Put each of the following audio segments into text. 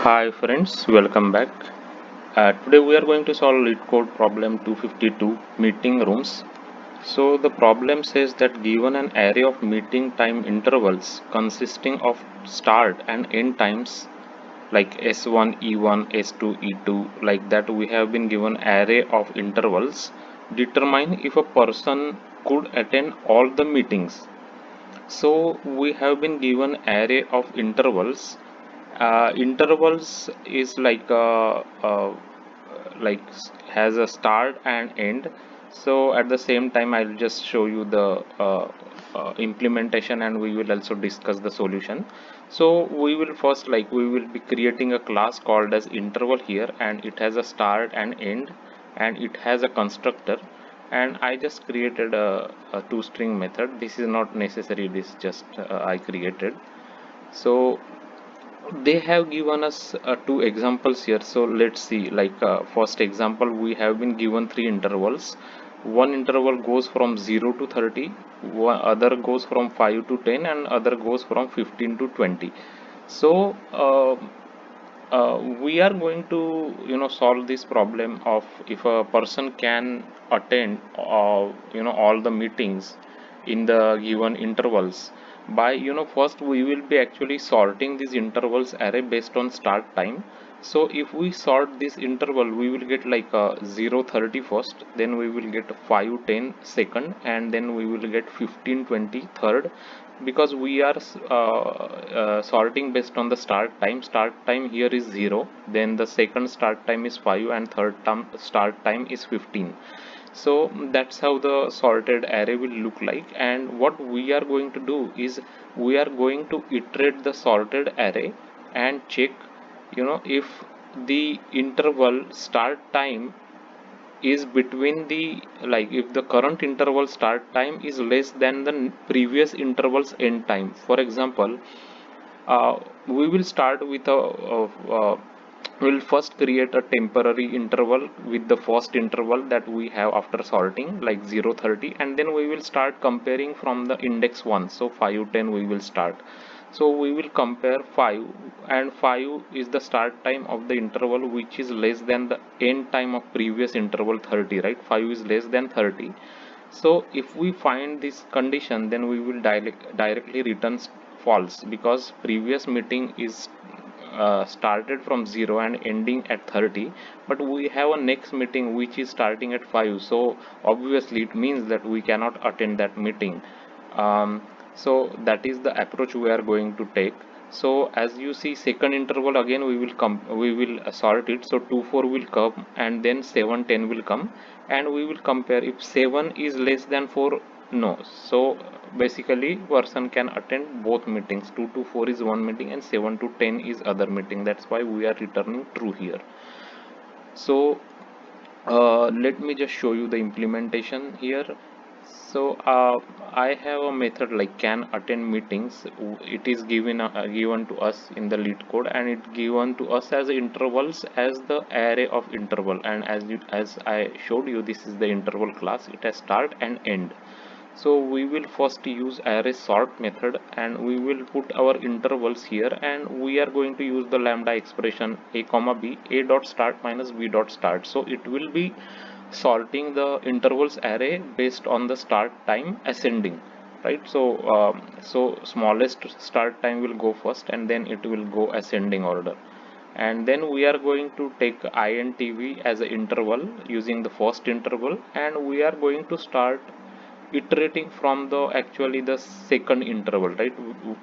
Hi friends, welcome back. Today we are going to solve LeetCode problem 252 meeting rooms. So the problem says that given an array of meeting time intervals consisting of start and end times like S1, E1, S2, E2, like that we have been given array of intervals, determine if a person could attend all the meetings. So we have been given array of intervals. Intervals is like has a start and end. So at the same time I'll just show you the implementation, and we will also discuss the solution. So we will first, like, we will be creating a class called as interval here, and it has a start and end, and it has a constructor. And I just created a toString method. This is not necessary, this just I created. So they have given us two examples here. So let's see, like, first example, we have been given three intervals. One interval goes from 0 to 30, one other goes from 5 to 10, and other goes from 15 to 20. So we are going to solve this problem of if a person can attend all the meetings in the given intervals by first we will be actually sorting these intervals array based on start time. So if we sort this interval, we will get like a 0 30 first, then we will get 5 10 second, and then we will get 15 20 third, because we are sorting based on the start time. Start time here is 0, then the second start time is 5, and third term start time is 15. So that's how the sorted array will look like. And what we are going to do is we are going to iterate the sorted array and check if the interval start time is between the, like, if the current interval start time is less than the previous interval's end time. For example, we will start with we'll first create a temporary interval with the first interval that we have after sorting, like 0 30, and then we will start comparing from the index 1. So 5 10 we will start. So we will compare 5, and 5 is the start time of the interval which is less than the end time of previous interval 30, right? 5 is less than 30. So if we find this condition, then we will directly return false, because previous meeting is started from 0 and ending at 30, but we have a next meeting which is starting at 5. So obviously it means that we cannot attend that meeting. So that is the approach we are going to take. So as you see, second interval again we will sort it. So 2 4 will come, and then 7 10 will come, and we will compare. If 7 is less than 4, no. So basically person can attend both meetings. 2 to 4 is one meeting, and 7 to 10 is other meeting. That's why we are returning true here. So let me just show you the implementation here. So I have a method like can attend meetings. It is given to us in the LeetCode, and it given to us as intervals as the array of interval. And as I showed you, this is the interval class. It has start and end. So we will first use array sort method, and we will put our intervals here, and we are going to use the lambda expression a comma b, a dot start minus b dot start. So it will be sorting the intervals array based on the start time ascending, right? So so smallest start time will go first, and then it will go ascending order. And then we are going to take intv as an interval using the first interval, and we are going to start iterating from the actually the second interval, right?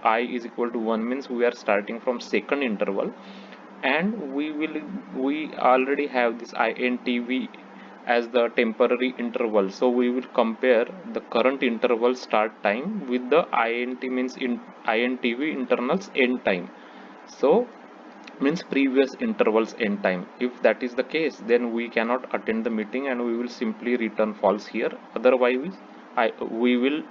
I is equal to 1 means we are starting from second interval, and we already have this intv as the temporary interval. So we will compare the current interval start time with the int means in intv internals end time. So means previous intervals end time. If that is the case, then we cannot attend the meeting, and we will simply return false here. Otherwise we will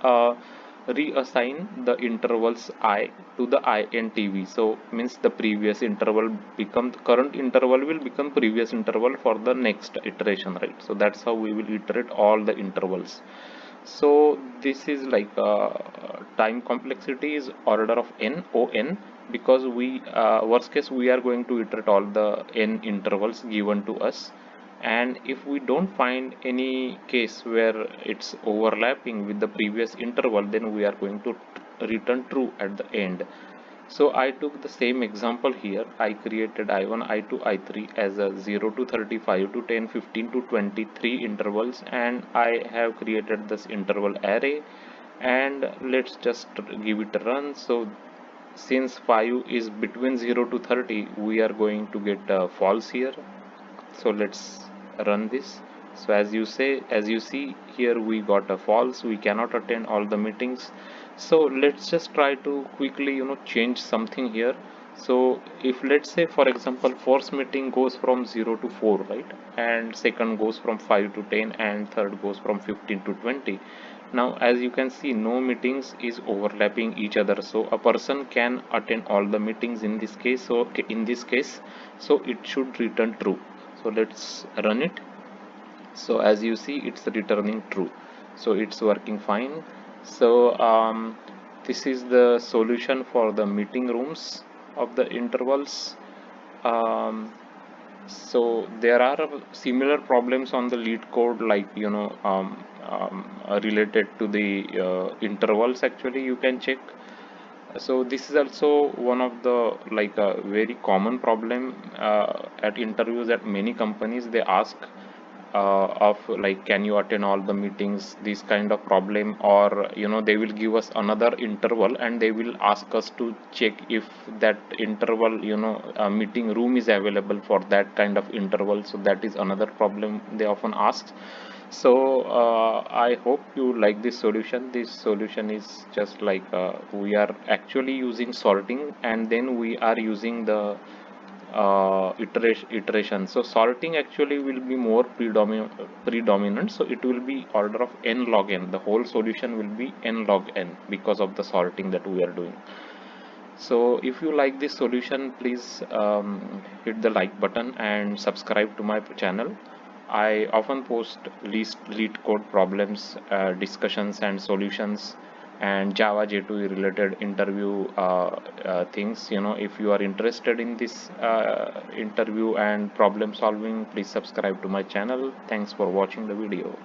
reassign the intervals I to the intv. So means the previous interval become the current interval will become previous interval for the next iteration, right? So that's how we will iterate all the intervals. So this is like time complexity is order of n, O n, because we worst case we are going to iterate all the n intervals given to us, and if we don't find any case where it's overlapping with the previous interval, then we are going to return true at the end. So I took the same example here. I created I1, I2, I3 as a 0 to 35 to 10, 15 to 23 intervals, and I have created this interval array, and let's just give it a run. So since 5 is between 0 to 30, we are going to get false here. So let's run this. So as you see here, we got a false. We cannot attend all the meetings. So let's just try to quickly change something here. So if let's say for example first meeting goes from 0 to 4, right, and second goes from 5 to 10, and third goes from 15 to 20. Now as you can see, no meetings is overlapping each other, so a person can attend all the meetings in this case. So okay, in this case, so it should return true. So let's run it. So as you see, it's returning true, so it's working fine. So this is the solution for the meeting rooms of the intervals. um, so there are similar problems on the lead code, like related to the intervals. Actually you can check. So this is also one of the like a very common problem at interviews at many companies. They ask of like, can you attend all the meetings, this kind of problem, or they will give us another interval and they will ask us to check if that interval, meeting room is available for that kind of interval. So that is another problem they often ask. So I hope you like this solution. This solution is just like we are actually using sorting, and then we are using the iteration. So sorting actually will be more predominant. So it will be order of n log n. The whole solution will be n log n because of the sorting that we are doing. So if you like this solution, please hit the like button and subscribe to my channel. I often post lead code problems, discussions and solutions, and Java J2E related interview things. If you are interested in this interview and problem solving, please subscribe to my channel. Thanks for watching the video.